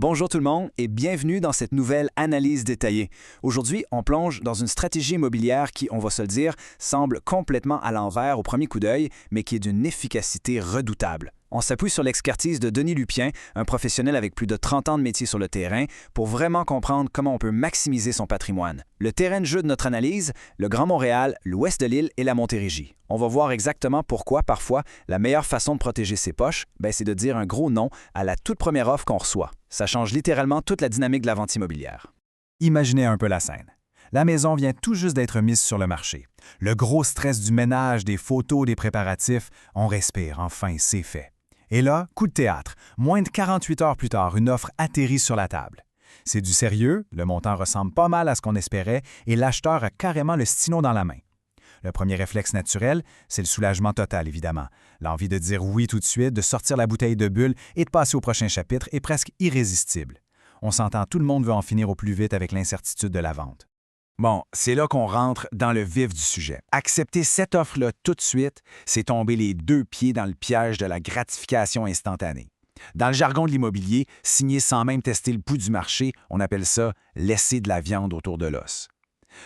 Bonjour tout le monde et bienvenue dans cette nouvelle analyse détaillée. Aujourd'hui, on plonge dans une stratégie immobilière qui, on va se le dire, semble complètement à l'envers au premier coup d'œil, mais qui est d'une efficacité redoutable. On s'appuie sur l'expertise de Denis Lupien, un professionnel avec plus de 30 ans de métier sur le terrain, pour vraiment comprendre comment on peut maximiser son patrimoine. Le terrain de jeu de notre analyse, le Grand Montréal, l'ouest de l'île et la Montérégie. On va voir exactement pourquoi, parfois, la meilleure façon de protéger ses poches, c'est de dire un gros non à la toute première offre qu'on reçoit. Ça change littéralement toute la dynamique de la vente immobilière. Imaginez un peu la scène. La maison vient tout juste d'être mise sur le marché. Le gros stress du ménage, des photos, des préparatifs, on respire, enfin, c'est fait. Et là, coup de théâtre, moins de 48 heures plus tard, une offre atterrit sur la table. C'est du sérieux, le montant ressemble pas mal à ce qu'on espérait et l'acheteur a carrément le stylo dans la main. Le premier réflexe naturel, c'est le soulagement total, évidemment. L'envie de dire oui tout de suite, de sortir la bouteille de bulle et de passer au prochain chapitre est presque irrésistible. On s'entend, tout le monde veut en finir au plus vite avec l'incertitude de la vente. Bon, c'est là qu'on rentre dans le vif du sujet. Accepter cette offre-là tout de suite, c'est tomber les deux pieds dans le piège de la gratification instantanée. Dans le jargon de l'immobilier, signer sans même tester le pouls du marché, on appelle ça « laisser de la viande autour de l'os ».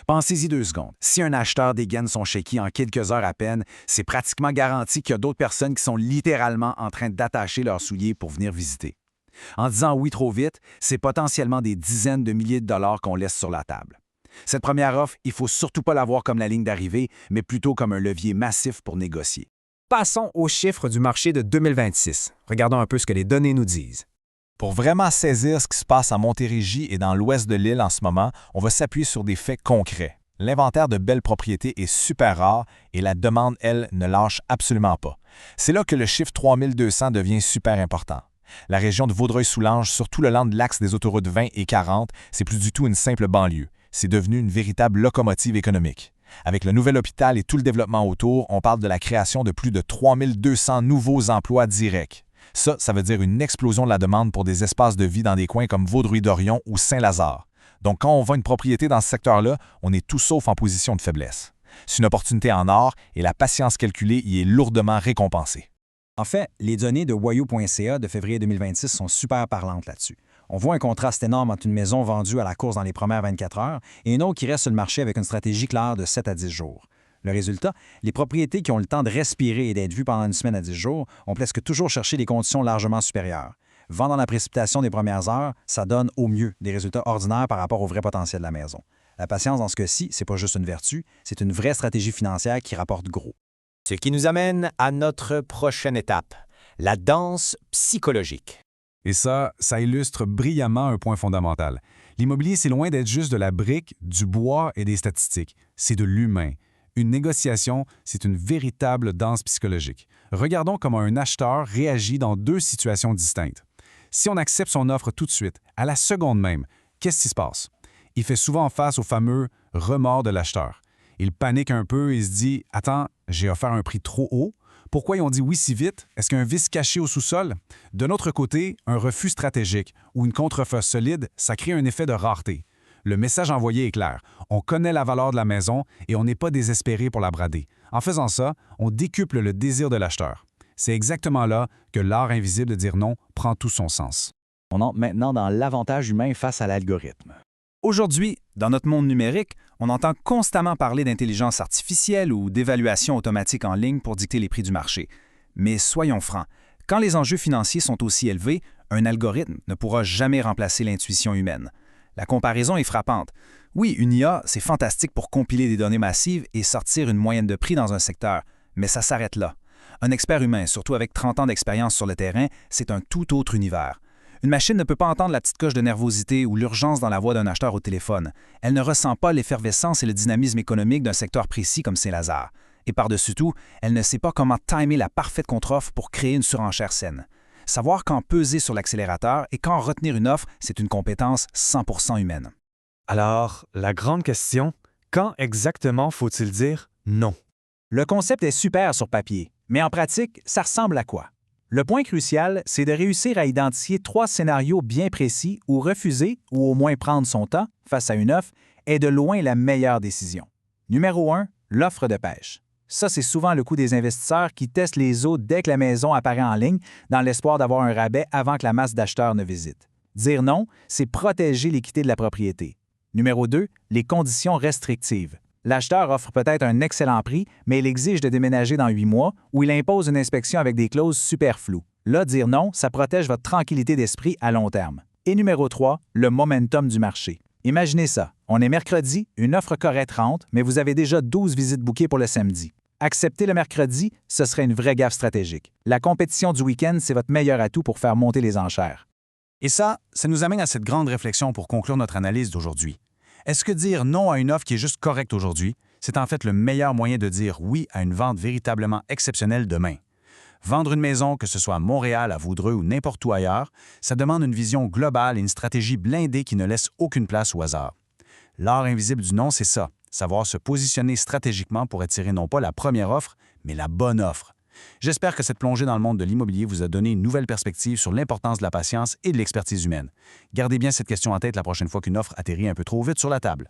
Pensez-y 2 secondes. Si un acheteur dégaine son chéquier en quelques heures à peine, c'est pratiquement garanti qu'il y a d'autres personnes qui sont littéralement en train d'attacher leurs souliers pour venir visiter. En disant oui trop vite, c'est potentiellement des dizaines de milliers de dollars qu'on laisse sur la table. Cette première offre, il ne faut surtout pas la voir comme la ligne d'arrivée, mais plutôt comme un levier massif pour négocier. Passons aux chiffres du marché de 2026. Regardons un peu ce que les données nous disent. Pour vraiment saisir ce qui se passe à Montérégie et dans l'ouest de l'île en ce moment, on va s'appuyer sur des faits concrets. L'inventaire de belles propriétés est super rare et la demande, elle, ne lâche absolument pas. C'est là que le chiffre 3200 devient super important. La région de Vaudreuil-Soulanges, surtout le long de l'axe des autoroutes 20 et 40, c'est plus du tout une simple banlieue. C'est devenu une véritable locomotive économique. Avec le nouvel hôpital et tout le développement autour, on parle de la création de plus de 3200 nouveaux emplois directs. Ça veut dire une explosion de la demande pour des espaces de vie dans des coins comme Vaudreuil-Dorion ou Saint-Lazare. Donc, quand on vend une propriété dans ce secteur-là, on est tout sauf en position de faiblesse. C'est une opportunité en or et la patience calculée y est lourdement récompensée. En fait, les données de Wayo.ca de février 2026 sont super parlantes là-dessus. On voit un contraste énorme entre une maison vendue à la course dans les premières 24 heures et une autre qui reste sur le marché avec une stratégie claire de 7 à 10 jours. Le résultat, les propriétés qui ont le temps de respirer et d'être vues pendant une semaine à 10 jours ont presque toujours cherché des conditions largement supérieures. Vendre dans la précipitation des premières heures, ça donne au mieux des résultats ordinaires par rapport au vrai potentiel de la maison. La patience dans ce cas-ci, c'est pas juste une vertu, c'est une vraie stratégie financière qui rapporte gros. Ce qui nous amène à notre prochaine étape, la danse psychologique. Et ça illustre brillamment un point fondamental. L'immobilier, c'est loin d'être juste de la brique, du bois et des statistiques. C'est de l'humain. Une négociation, c'est une véritable danse psychologique. Regardons comment un acheteur réagit dans 2 situations distinctes. Si on accepte son offre tout de suite, à la seconde même, qu'est-ce qui se passe? Il fait souvent face au fameux remords de l'acheteur. Il panique un peu et se dit « Attends, j'ai offert un prix trop haut. Pourquoi ils ont dit oui si vite? Est-ce qu'il y a un vice caché au sous-sol? » De notre côté, un refus stratégique ou une contre-offre solide, ça crée un effet de rareté. Le message envoyé est clair. On connaît la valeur de la maison et on n'est pas désespéré pour la brader. En faisant ça, on décuple le désir de l'acheteur. C'est exactement là que l'art invisible de dire non prend tout son sens. On entre maintenant dans l'avantage humain face à l'algorithme. Aujourd'hui, dans notre monde numérique, on entend constamment parler d'intelligence artificielle ou d'évaluation automatique en ligne pour dicter les prix du marché. Mais soyons francs, quand les enjeux financiers sont aussi élevés, un algorithme ne pourra jamais remplacer l'intuition humaine. La comparaison est frappante. Oui, une IA, c'est fantastique pour compiler des données massives et sortir une moyenne de prix dans un secteur, mais ça s'arrête là. Un expert humain, surtout avec 30 ans d'expérience sur le terrain, c'est un tout autre univers. Une machine ne peut pas entendre la petite coche de nervosité ou l'urgence dans la voix d'un acheteur au téléphone. Elle ne ressent pas l'effervescence et le dynamisme économique d'un secteur précis comme Saint-Lazare. Et par-dessus tout, elle ne sait pas comment timer la parfaite contre-offre pour créer une surenchère saine. Savoir quand peser sur l'accélérateur et quand retenir une offre, c'est une compétence 100% humaine. Alors, la grande question, quand exactement faut-il dire non? Le concept est super sur papier, mais en pratique, ça ressemble à quoi? Le point crucial, c'est de réussir à identifier 3 scénarios bien précis où refuser, ou au moins prendre son temps, face à une offre, est de loin la meilleure décision. Numéro 1, l'offre de pêche. Ça, c'est souvent le coup des investisseurs qui testent les eaux dès que la maison apparaît en ligne, dans l'espoir d'avoir un rabais avant que la masse d'acheteurs ne visite. Dire non, c'est protéger l'équité de la propriété. Numéro 2, les conditions restrictives. L'acheteur offre peut-être un excellent prix, mais il exige de déménager dans 8 mois ou il impose une inspection avec des clauses super floues. Là, dire non, ça protège votre tranquillité d'esprit à long terme. Et numéro 3, le momentum du marché. Imaginez ça. On est mercredi, une offre correcte rentre, mais vous avez déjà 12 visites bookées pour le samedi. Accepter le mercredi, ce serait une vraie gaffe stratégique. La compétition du week-end, c'est votre meilleur atout pour faire monter les enchères. Et ça nous amène à cette grande réflexion pour conclure notre analyse d'aujourd'hui. Est-ce que dire non à une offre qui est juste correcte aujourd'hui, c'est en fait le meilleur moyen de dire oui à une vente véritablement exceptionnelle demain? Vendre une maison, que ce soit à Montréal, à Vaudreuil ou n'importe où ailleurs, ça demande une vision globale et une stratégie blindée qui ne laisse aucune place au hasard. L'art invisible du non, c'est ça, savoir se positionner stratégiquement pour attirer non pas la première offre, mais la bonne offre. J'espère que cette plongée dans le monde de l'immobilier vous a donné une nouvelle perspective sur l'importance de la patience et de l'expertise humaine. Gardez bien cette question en tête la prochaine fois qu'une offre atterrit un peu trop vite sur la table.